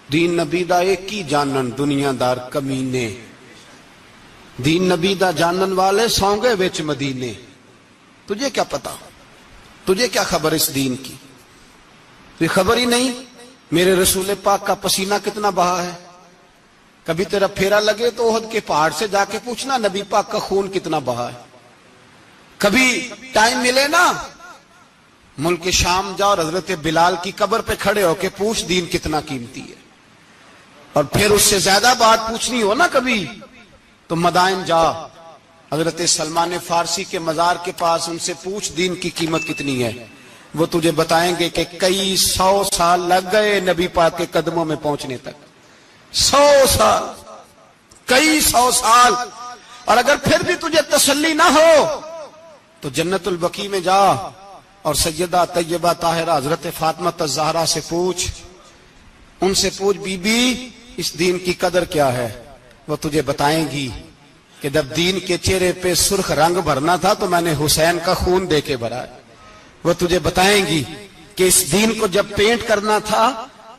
دین نبی دا ایک ہی جانن دنیا دار کمینے، دین نبی دا جانن والے سونگے وچ مدینے. تجھے کیا پتا، تجھے کیا خبر اس دین کی؟ تجھے خبر ہی نہیں میرے رسول پاک کا پسینہ کتنا بہا ہے. کبھی تیرا پھیرا لگے تو احد کے پہاڑ سے جا کے پوچھنا نبی پاک کا خون کتنا بہا ہے. کبھی ٹائم ملے نا، ملک شام جا اور حضرت بلال کی قبر پہ کھڑے ہو کے پوچھ دین کتنا قیمتی ہے. اور پھر اس سے زیادہ بات پوچھنی ہو نا کبھی تو مدائن جا، حضرت سلمان فارسی کے مزار کے پاس ان سے پوچھ دین کی قیمت کتنی ہے. وہ تجھے بتائیں گے کہ کئی 100 سال لگ گئے نبی پاک کے قدموں میں پہنچنے تک. 100 سال، کئی 100 سال. اور اگر پھر بھی تجھے تسلی نہ ہو تو جنت البقیع میں جا اور سیدہ طیبہ طاہرہ حضرت فاطمہ الزہرا سے پوچھ، ان سے پوچھ بی بی اس دین کی قدر کیا ہے. وہ تجھے بتائیں گی کہ جب دین کے چہرے پہ سرخ رنگ بھرنا تھا تو میں نے حسین کا خون دے کے بھرا. وہ تجھے بتائیں گی کہ اس دین کو جب پینٹ کرنا تھا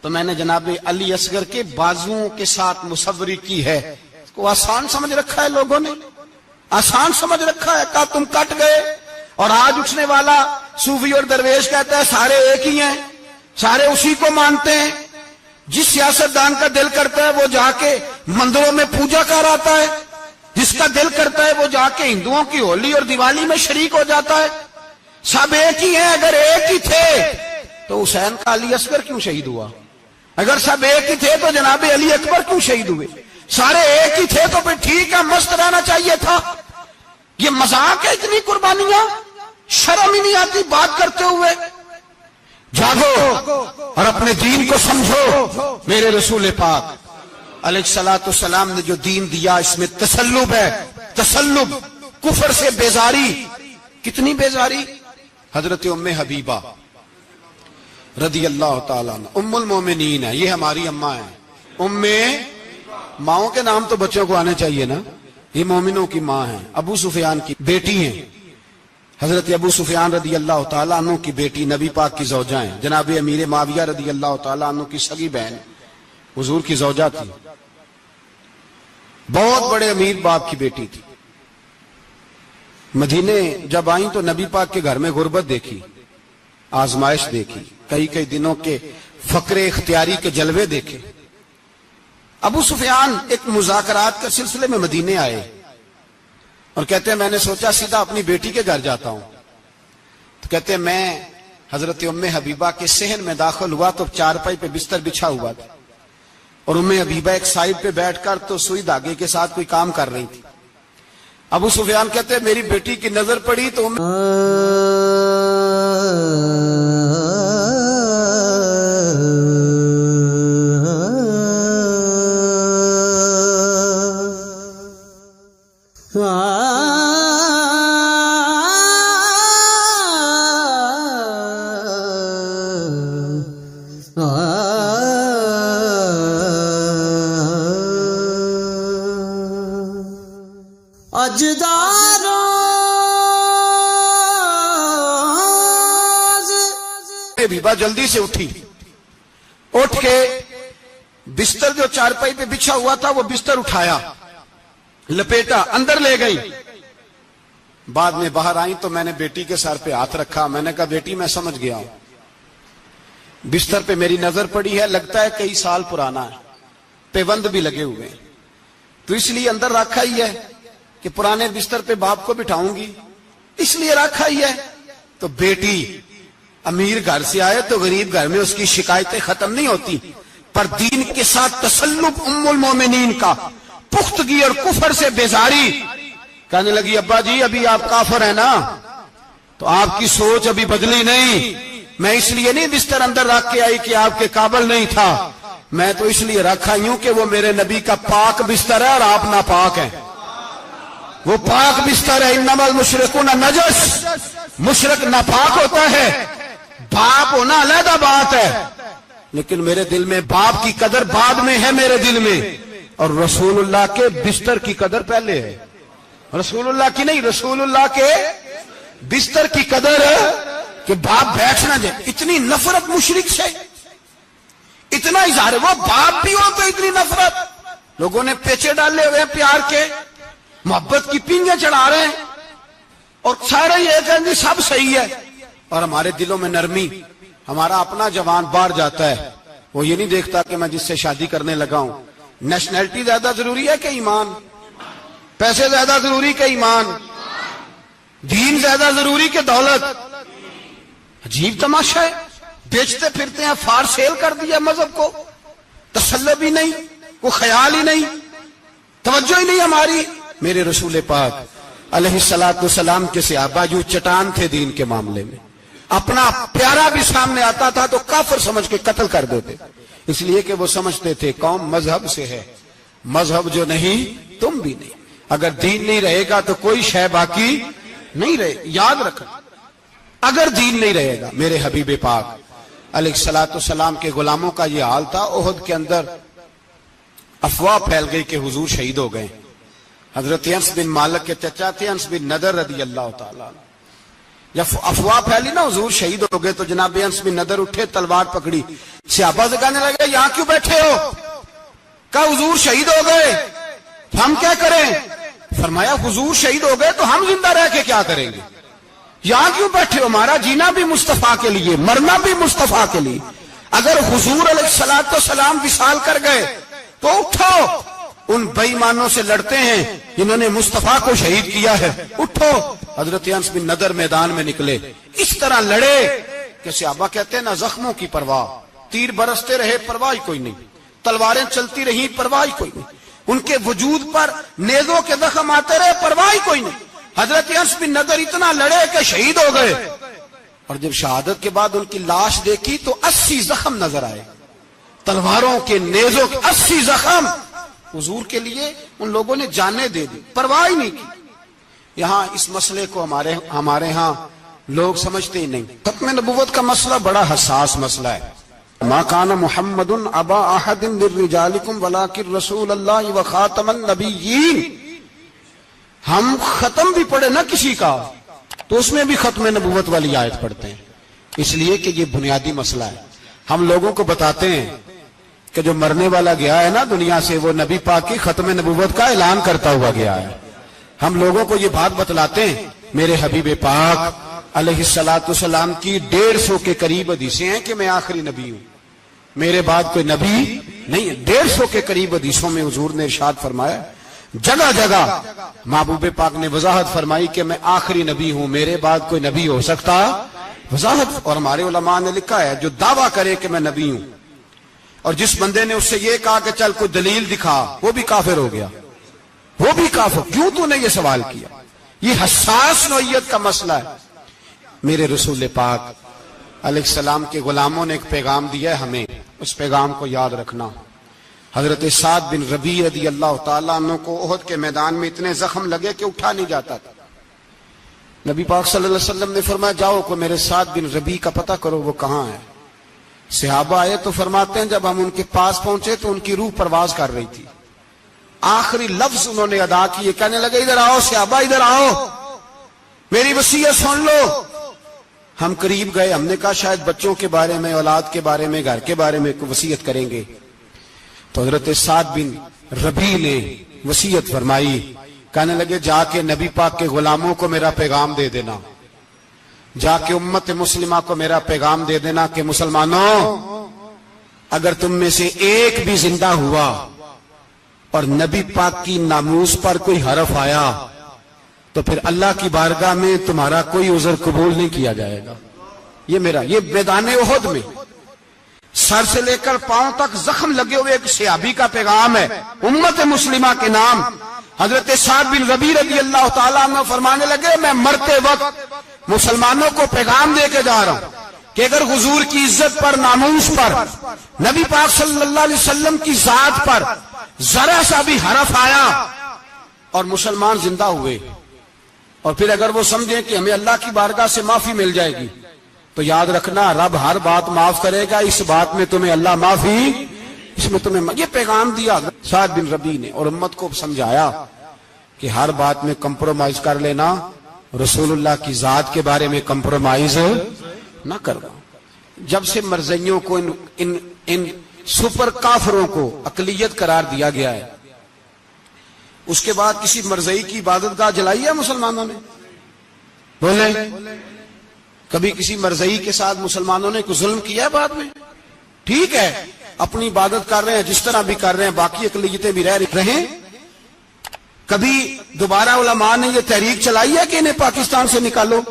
تو میں نے جناب علی اصغر کے بازوؤں کے ساتھ مصوری کی ہے. اس کو آسان سمجھ رکھا ہے لوگوں نے، آسان سمجھ رکھا ہے. کہا تم کٹ گئے. اور آج اٹھنے والا صوفی اور درویش کہتا ہے سارے ایک ہی ہیں، سارے اسی کو مانتے ہیں. جس سیاستدان کا دل کرتا ہے وہ جا کے مندروں میں پوجا کر آتا ہے، جس کا دل کرتا ہے وہ جا کے ہندوؤں کی ہولی اور دیوالی میں شریک ہو جاتا ہے. سب ایک ہی ہیں. اگر ایک ہی تھے تو حسین کا علی اصغر کیوں شہید ہوا؟ اگر سب ایک ہی تھے تو جناب علی اکبر کیوں شہید ہوئے؟ سارے ایک ہی تھے تو پھر ٹھیک ہے، مست رہنا چاہیے تھا. یہ مذاق ہے اتنی قربانیاں؟ شرم ہی نہیں آتی بات کرتے ہوئے؟ جاگو اور اپنے دین کو سمجھو. میرے رسول پاک علیہ الصلوۃ والسلام نے جو دین دیا اس میں تسلب ہے، تسلب، کفر سے بیزاری. کتنی بیزاری؟ حضرت ام حبیبہ رضی اللہ تعالیٰ عنہ ام المومنین ہے، یہ ہماری اماں ہیں. ام، ماؤں کے نام تو بچوں کو آنے چاہیے نا. یہ مومنوں کی ماں ہیں، ابو سفیان کی بیٹی ہیں. حضرت ابو سفیان رضی اللہ تعالیٰ عنہ کی بیٹی نبی پاک کی زوجہ ہیں. جناب امیر معاویہ رضی اللہ تعالیٰ عنہ کی سگی بہن حضور کی زوجہ تھی. بہت بڑے امیر باپ کی بیٹی تھی. مدینے جب آئیں تو نبی پاک کے گھر میں غربت دیکھی. آزمائش دیکھی، کئی کئی دنوں کے فقر اختیاری کے جلوے دیکھے۔ ابو سفیان ایک مذاکرات کے سلسلے میں مدینے آئے اور کہتے ہیں میں نے سوچا سیدھا اپنی بیٹی کے گھر جاتا ہوں، تو کہتے ہیں میں حضرت ام حبیبہ کے صحن میں داخل ہوا تو چارپائی پہ بستر بچھا ہوا تھا، اور ام حبیبہ ایک سائیڈ پہ بیٹھ کر تو سوئی دھاگے کے ساتھ کوئی کام کر رہی تھی۔ ابو سفیان کہتے ہیں میری بیٹی کی نظر پڑی تو حبیبہ جلدی سے اٹھی، اٹھ کے بستر جو چارپائی پہ بچھا ہوا تھا وہ بستر اٹھایا، لپیٹا، اندر لے گئی۔ بعد میں باہر آئی تو میں نے بیٹی کے سر پہ ہاتھ رکھا، میں نے کہا بیٹی میں سمجھ گیا ہوں، بستر پہ میری نظر پڑی ہے، لگتا ہے کئی سال پرانا ہے، پیوند بھی لگے ہوئے ہیں، تو اس لیے اندر رکھا ہی ہے کہ پرانے بستر پہ باپ کو بٹھاؤں گی، اس لیے رکھا ہی ہے۔ تو بیٹی امیر گھر سے آئے تو غریب گھر میں اس کی شکایتیں ختم نہیں ہوتی، پر دین کے ساتھ تسلط ام المومنین کا، پختگی اور کفر سے بیزاری، کہنے لگی ابا جی ابھی آپ کافر ہیں نا، تو آپ کی سوچ ابھی بدلی نہیں، میں اس لیے نہیں بستر اندر رکھ کے آئی کہ آپ کے قابل نہیں تھا، میں تو اس لیے رکھا ہوں کہ وہ میرے نبی کا پاک بستر ہے اور آپ ناپاک ہیں، وہ پاک بستر ہے۔ انما المشرکون نجس، مشرک ناپاک ہوتا ہے، باپ ہونا علیحدہ بات ہے، لیکن میرے دل میں باپ کی قدر بعد میں ہے میرے دل میں، اور رسول اللہ کے بستر کی قدر پہلے ہے، رسول اللہ کی نہیں، رسول اللہ کے بستر کی قدر ہے کہ باپ بیٹھ نہ جائے۔ اتنی نفرت مشرک سے، اتنا اظہار، وہ باپ بھی ہو تو اتنی نفرت، لوگوں نے پیچے ڈالے ہوئے پیار کے، محبت کی پینگیں چڑھا رہے ہیں، اور سارے یہ کہیں گے سب صحیح ہے، اور ہمارے دلوں میں نرمی، ہمارا اپنا جوان باہر جاتا ہے، وہ یہ نہیں دیکھتا کہ میں جس سے شادی کرنے لگا ہوں نیشنلٹی زیادہ ضروری ہے کہ ایمان، پیسے زیادہ ضروری کہ ایمان، دین زیادہ ضروری کہ دولت۔ عجیب تماشا ہے، بیچتے پھرتے ہیں، فار سیل کر دیا مذہب کو، تسلط بھی نہیں، کوئی خیال ہی نہیں، توجہ ہی نہیں ہماری۔ میرے رسول پاک علیہ الصلوۃ والسلام کے صحابہ جو چٹان تھے دین کے معاملے میں، اپنا پیارا بھی سامنے آتا تھا تو کافر سمجھ کے قتل کر دیتے، اس لیے کہ وہ سمجھتے تھے قوم مذہب سے ہے، مذہب جو نہیں تم بھی نہیں، اگر دین نہیں رہے گا تو کوئی شے باقی نہیں رہے، یاد رکھنا، اگر دین نہیں رہے گا۔ میرے حبیب پاک علیہ الصلوۃ والسلام کے غلاموں کا یہ حال تھا۔ احد کے اندر افواہ پھیل گئی کہ حضور شہید ہو گئے، حضرت انس بن مالک کے چچا تھے انس بن نضر رضی اللہ تعالیٰ عنہ، جب افواہ پھیلی نا حضور شہید ہو گئے تو جناب انس بن نضر اٹھے، تلوار پکڑی، صحابہ سے کہنے لگے یہاں کیوں بیٹھے ہو؟ کہا حضور شہید ہو گئے، ہم کیا کریں؟ فرمایا حضور شہید ہو گئے تو ہم زندہ رہ کے کیا کریں گے؟ یہاں کیوں بیٹھے ہو؟ ہمارا جینا بھی مصطفیٰ کے لیے، مرنا بھی مصطفیٰ کے لیے، اگر حضور علیہ الصلوۃ والسلام وصال کر گئے تو اٹھو، ان بے ایمانوں سے لڑتے ہیں جنہوں نے مصطفیٰ کو شہید کیا ہے، اٹھو۔ حضرت انس بن نضر میدان میں نکلے، اس طرح لڑے کہ صحابہ کہتے ہیں نہ زخموں کی پرواہ، تیر برستے رہے پرواہ کوئی نہیں، تلواریں چلتی رہی پرواہ کوئی نہیں، ان کے وجود پر نیزوں کے زخم آتے رہے پرواہ کوئی نہیں۔ حضرت انس بن نضر اتنا لڑے کہ شہید ہو گئے، اور جب شہادت کے بعد ان کی لاش دیکھی تو 80 زخم نظر آئے، تلواروں کے، نیزوں کے 80 زخم۔ حضور کے لیے ان لوگوں نے جانیں دے دی، پرواہ ہی نہیں کی۔ یہاں اس مسئلے کو ہمارے ہاں لوگ سمجھتے ہی نہیں۔ ختم نبوت کا مسئلہ بڑا حساس مسئلہ ہے۔ ما کان محمد ابا احد من رجالکم ولکن رسول اللہ وخاتم النبیین۔ ہم ختم بھی پڑھے نہ کسی کا تو اس میں بھی ختم نبوت والی آیت پڑھتے ہیں، اس لیے کہ یہ بنیادی مسئلہ ہے۔ ہم لوگوں کو بتاتے ہیں کہ جو مرنے والا گیا ہے نا دنیا سے، وہ نبی پاک کی ختم نبوت کا اعلان کرتا ہوا گیا ہے۔ ہم لوگوں کو یہ بات بتلاتے ہیں، میرے حبیب پاک علیہ السلام کی 150 کے قریب حدیثیں ہیں کہ میں آخری نبی ہوں، میرے بعد کوئی نبی نہیں ہے۔ 150 کے قریب حدیثوں میں حضور نے ارشاد فرمایا، جگہ جگہ محبوب پاک نے وضاحت فرمائی کہ میں آخری نبی ہوں، میرے بعد کوئی نبی ہو سکتا، وضاحت۔ اور ہمارے علماء نے لکھا ہے جو دعویٰ کرے کہ میں نبی ہوں اور جس بندے نے اس سے یہ کہا کہ چل کوئی دلیل دکھا، وہ بھی کافر ہو گیا، وہ بھی کافر۔ کیوں تو نے یہ سوال کیا؟ یہ حساس نوعیت کا مسئلہ ہے۔ میرے رسول پاک علیہ السلام کے غلاموں نے ایک پیغام دیا ہے ہمیں، اس پیغام کو یاد رکھنا۔ حضرت سعد بن ربیع رضی اللہ تعالیٰ عنہ کو احد کے میدان میں اتنے زخم لگے کہ اٹھا نہیں جاتا تھا۔ نبی پاک صلی اللہ علیہ وسلم نے فرمایا جاؤ کو میرے سعد بن ربیع کا پتہ کرو وہ کہاں ہے۔ صحابہ آئے تو فرماتے ہیں جب ہم ان کے پاس پہنچے تو ان کی روح پرواز کر رہی تھی، آخری لفظ انہوں نے ادا کیے، کہنے لگے ادھر آؤ صحابہ، ادھر آؤ، میری وصیت سن لو۔ ہم قریب گئے، ہم نے کہا شاید بچوں کے بارے میں، اولاد کے بارے میں، گھر کے بارے میں کوئی وصیت کریں گے۔ تو حضرت سعد بن ربیع نے وصیت فرمائی، کہنے لگے جا کے نبی پاک کے غلاموں کو میرا پیغام دے دینا، جا کے امت مسلمہ کو میرا پیغام دے دینا کہ مسلمانوں اگر تم میں سے ایک بھی زندہ ہوا اور نبی پاک کی ناموس پر کوئی حرف آیا تو پھر اللہ کی بارگاہ میں تمہارا کوئی عذر قبول نہیں کیا جائے گا۔ یہ میدان احد میں سر سے لے کر پاؤں تک زخم لگے ہوئے ایک صحابی کا پیغام ہے امت مسلمہ کے نام۔ حضرت سعد بن ربیع رضی اللہ تعالیٰ عنہ فرمانے لگے میں مرتے وقت مسلمانوں کو پیغام دے کے جا رہا ہوں کہ اگر حضور کی عزت پر، ناموس پر، نبی پاک صلی اللہ علیہ وسلم کی ذات پر ذرا سا بھی حرف آیا اور مسلمان زندہ ہوئے اور پھر اگر وہ سمجھیں کہ ہمیں اللہ کی بارگاہ سے معافی مل جائے گی تو یاد رکھنا رب ہر بات معاف کرے گا، اس بات میں تمہیں اللہ معافی، اس میں تمہیں یہ پیغام دیا سعد بن ربیع نے اور امت کو سمجھایا کہ ہر بات میں کمپرومائز کر لینا، رسول اللہ کی ذات کے بارے میں کمپرومائز نہ کرنا۔ جب سے مرزائیوں کو ان سپر کافروں کو اقلیت قرار دیا گیا ہے، اس کے بعد کسی مرزائی کی عبادت گاہ جلائی ہے مسلمانوں نے؟ بولے کبھی کسی مرزائی کے ساتھ مسلمانوں نے کوئی ظلم کیا ہے بعد میں؟ ٹھیک ہے اپنی عبادت کر رہے ہیں جس طرح بھی کر رہے ہیں، باقی اقلیتیں بھی رہیں۔ کبھی دوبارہ علماء نے یہ تحریک چلائی ہے کہ انہیں پاکستان سے نکالو،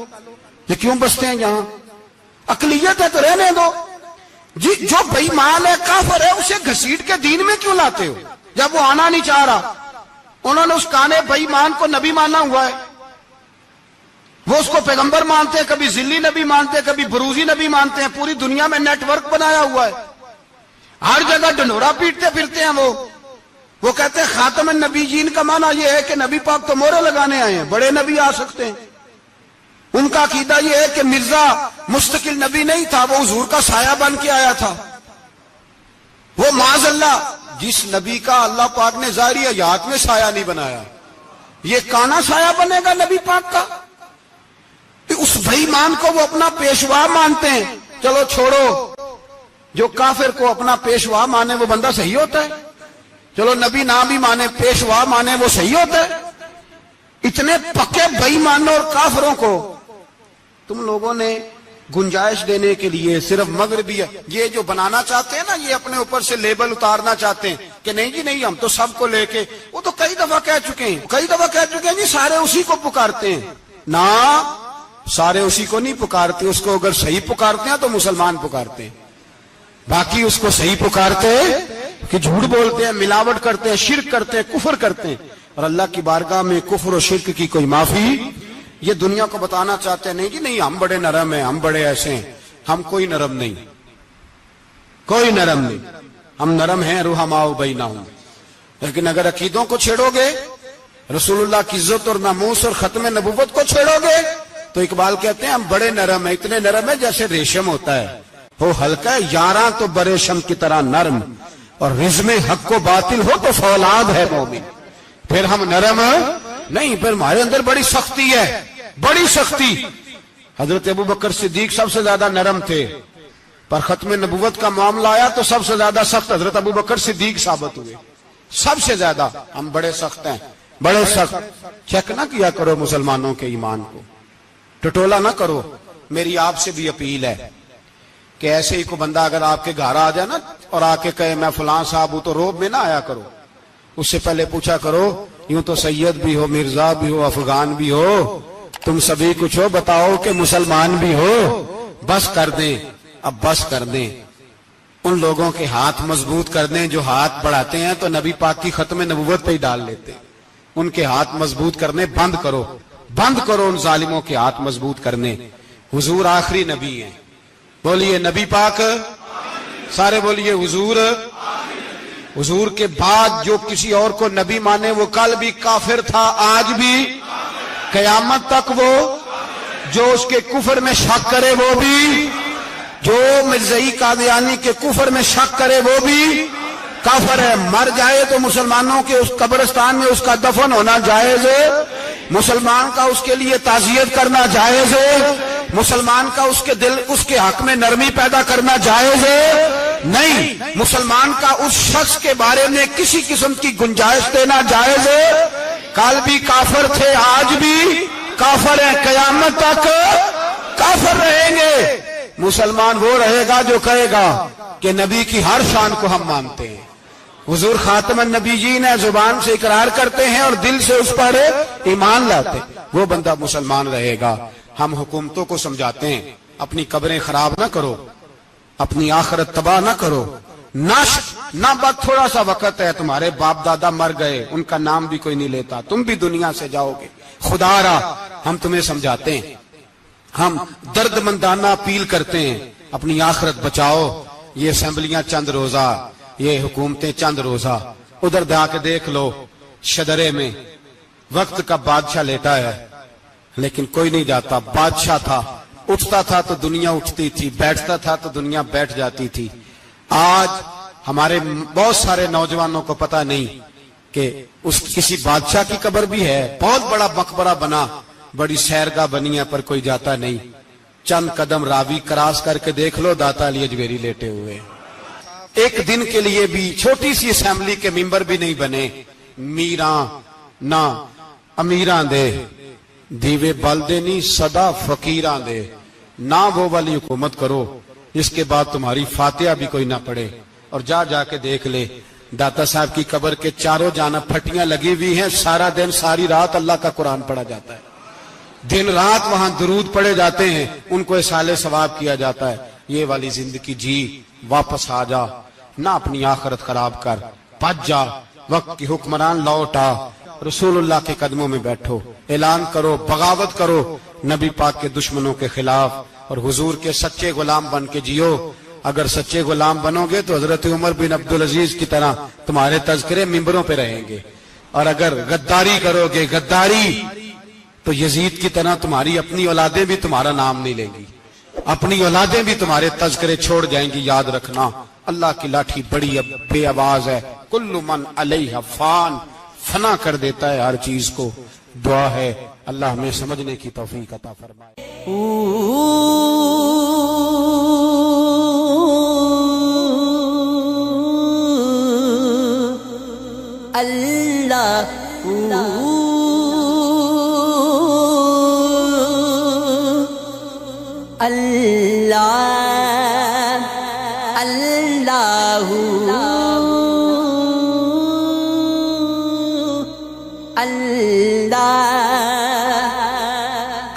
یہ کیوں بستے ہیں یہاں؟ اقلیت ہے تو رہنے دو۔ جی جو بے ایمان ہے، کافر ہے، اسے گھسیٹ کے دین میں کیوں لاتے ہو جب وہ آنا نہیں چاہ رہا؟ انہوں نے اس کانے بے ایمان کو نبی مانا ہوا ہے، وہ اس کو پیغمبر مانتے ہیں، کبھی ذلی نبی مانتے ہیں، کبھی بروزی نبی مانتے ہیں، پوری دنیا میں نیٹ ورک بنایا ہوا ہے، ہر جگہ ڈنڈورا پیٹتے پھرتے ہیں۔ وہ کہتے ہیں خاتم النبیین کا معنی یہ ہے کہ نبی پاک تو مورے لگانے آئے ہیں، بڑے نبی آ سکتے ہیں۔ ان کا عقیدہ یہ ہے کہ مرزا مستقل نبی نہیں تھا، وہ حضور کا سایہ بن کے آیا تھا۔ وہ معاذ اللہ جس نبی کا اللہ پاک نے ظاہری حیات میں سایہ نہیں بنایا، یہ کانا سایہ بنے گا نبی پاک کا؟ اس بے ایمان کو وہ اپنا پیشوا مانتے ہیں۔ چلو چھوڑو، جو کافر کو اپنا پیشوا مانے وہ بندہ صحیح ہوتا ہے؟ چلو نبی نہ بھی مانے، پیشوا مانے، وہ صحیح ہوتا ہے؟ اتنے پکے بے ایمانوں اور کافروں کو تم لوگوں نے گنجائش دینے کے لیے صرف مغربی یہ جو بنانا چاہتے ہیں نا، یہ اپنے اوپر سے لیبل اتارنا چاہتے ہیں کہ نہیں جی نہیں، ہم تو سب کو لے کے، وہ تو کئی دفعہ کہہ چکے ہیں جی سارے اسی کو پکارتے ہیں۔ نہ، سارے اسی کو نہیں پکارتے، اس کو اگر صحیح پکارتے ہیں تو مسلمان پکارتے ہیں، باقی اس کو صحیح پکارتے کہ جھوٹ بولتے ہیں، ملاوٹ کرتے ہیں، شرک کرتے ہیں، کفر کرتے ہیں، اور اللہ کی بارگاہ میں کفر و شرک کی کوئی معافی۔ یہ دنیا کو بتانا چاہتے ہیں نہیں جی نہیں، ہم بڑے نرم ہیں، ہم بڑے ایسے ہیں۔ ہم کوئی نرم نہیں، کوئی نرم نہیں، ہم نرم ہیں رحماء بینہم۔ لیکن اگر عقیدوں کو چھیڑو گے، رسول اللہ کی عزت اور ناموس اور ختم نبوت کو چھیڑو گے، تو اقبال کہتے ہیں ہم بڑے نرم ہیں، اتنے نرم ہیں جیسے ریشم ہوتا ہے، ہو ہلکا ہے یاراں تو بریشم کی طرح نرم، اور رزم حق کو باطل ہو تو فولاد ہے مومن۔ پھر ہم نرم نہیں، پھر ہمارے اندر بڑی سختی ہے، بڑی سختی۔ حضرت ابوبکر صدیق سب سے زیادہ نرم تھے، پر ختم نبوت کا معاملہ آیا تو سب سے زیادہ سخت حضرت ابوبکر صدیق ثابت ہوئے، سب سے زیادہ۔ ہم بڑے سخت ہیں، بڑے سخت۔ چیک نہ کیا کرو مسلمانوں کے ایمان کو، ٹٹولا نہ کرو. میری آپ سے بھی اپیل ہے کہ ایسے ہی کو بندہ اگر آپ کے گھر آ جائے نا اور آ کے کہے میں فلاں صاحب ہوں، تو روب میں نہ آیا کرو. اس سے پہلے پوچھا کرو یوں تو سید بھی ہو، مرزا بھی ہو، افغان بھی ہو، تم سبھی کچھ ہو، بتاؤ کہ مسلمان بھی ہو. بس کر دیں، اب بس کر دیں. ان لوگوں کے ہاتھ مضبوط کر دیں جو ہاتھ بڑھاتے ہیں تو نبی پاک کی ختم نبوت پہ ہی ڈال لیتے. ان کے ہاتھ مضبوط کرنے بند کرو، بند کرو ان ظالموں کے ہاتھ مضبوط کرنے. حضور آخری نبی ہیں. بولیے نبی پاک، سارے بولیے حضور. حضور کے بعد جو کسی اور کو نبی مانے وہ کل بھی کافر تھا، آج بھی، قیامت تک وہ. جو اس کے کفر میں شک کرے وہ بھی، جو مرزائی قادیانی کے کفر میں شک کرے وہ بھی کافر ہے. مر جائے تو مسلمانوں کے اس قبرستان میں اس کا دفن ہونا جائز ہے، مسلمان کا اس کے لیے تعزیت کرنا جائز ہے، مسلمان کا اس کے دل اس کے حق میں نرمی پیدا کرنا جائز ہے. نہیں، مسلمان کا اس شخص کے بارے میں کسی قسم کی گنجائش دینا جائز ہے. کل بھی کافر تھے، آج بھی کافر ہیں، قیامت تک کافر رہیں گے. مسلمان وہ رہے گا جو کہے گا کہ نبی کی ہر شان کو ہم مانتے ہیں. حضور خاتم النبیین ہے، زبان سے اقرار کرتے ہیں اور دل سے اس پر ایمان لاتے، وہ بندہ مسلمان رہے گا. ہم حکومتوں کو سمجھاتے ہیں اپنی قبریں خراب نہ کرو، اپنی آخرت تباہ نہ کرو. نہ بس تھوڑا سا وقت ہے، تمہارے باپ دادا مر گئے، ان کا نام بھی کوئی نہیں لیتا، تم بھی دنیا سے جاؤ گے. خدا را ہم تمہیں سمجھاتے ہیں، ہم درد مندانہ اپیل کرتے ہیں، اپنی آخرت بچاؤ. یہ اسمبلیاں چند روزہ، یہ حکومتیں چند روزہ. ادھر جا کے دیکھ لو شدرے میں وقت کا بادشاہ لیٹا ہے لیکن کوئی نہیں جاتا. بادشاہ تھا، اٹھتا تھا تو دنیا اٹھتی تھی، بیٹھتا تھا تو دنیا بیٹھ جاتی تھی. آج ہمارے بہت سارے نوجوانوں کو پتہ نہیں کہ اس کسی بادشاہ کی قبر بھی ہے. بہت بڑا مقبرہ بنا، بڑی سیرگاہ بنی ہے، پر کوئی جاتا نہیں. چند قدم راوی کراس کر کے دیکھ لو، داتا علی اجمیری لیٹے ہوئے. ایک دن کے لیے بھی چھوٹی سی اسمبلی کے ممبر بھی نہیں بنے. میراں نہ امیراں دے دیوے بلدے نہیں صدا فقیراں دے. نہ وہ والی حکومت کرو جس کے بعد تمہاری فاتحہ بھی کوئی نہ پڑھے. اور جا کے دیکھ لے داتا صاحب کی قبر کے چاروں جانب پھٹیاں لگی ہوئی ہیں. سارا دن ساری رات اللہ کا قرآن پڑھا جاتا ہے، دن رات وہاں درود پڑھے جاتے ہیں، ان کو اصالِ ثواب کیا جاتا ہے. یہ والی زندگی جی، واپس آ جا، نہ اپنی آخرت خراب کر. بچ جا، وقت کی حکمران لوٹ آ، رسول اللہ کے قدموں میں بیٹھو، اعلان کرو، بغاوت کرو نبی پاک کے دشمنوں کے خلاف، اور حضور کے سچے غلام بن کے جیو. اگر سچے غلام بنو گے تو حضرت عمر بن عبدالعزیز کی طرح تمہارے تذکرے ممبروں پہ رہیں گے. اور اگر غداری کرو گے، غداری، تو یزید کی طرح تمہاری اپنی اولادیں بھی تمہارا نام نہیں لیں گی، اپنی اولادیں بھی تمہارے تذکرے چھوڑ جائیں گی. یاد رکھنا اللہ کی لاٹھی بڑی بے آواز ہے. کل من علیہ فان، فنا کر دیتا ہے ہر چیز کو. دعا ہے اللہ ہمیں سمجھنے کی توفیق عطا فرمائے. اللہ اللہ اللہ اللہ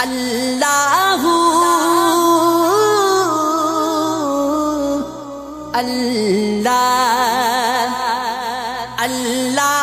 اللہ اللہ اللہ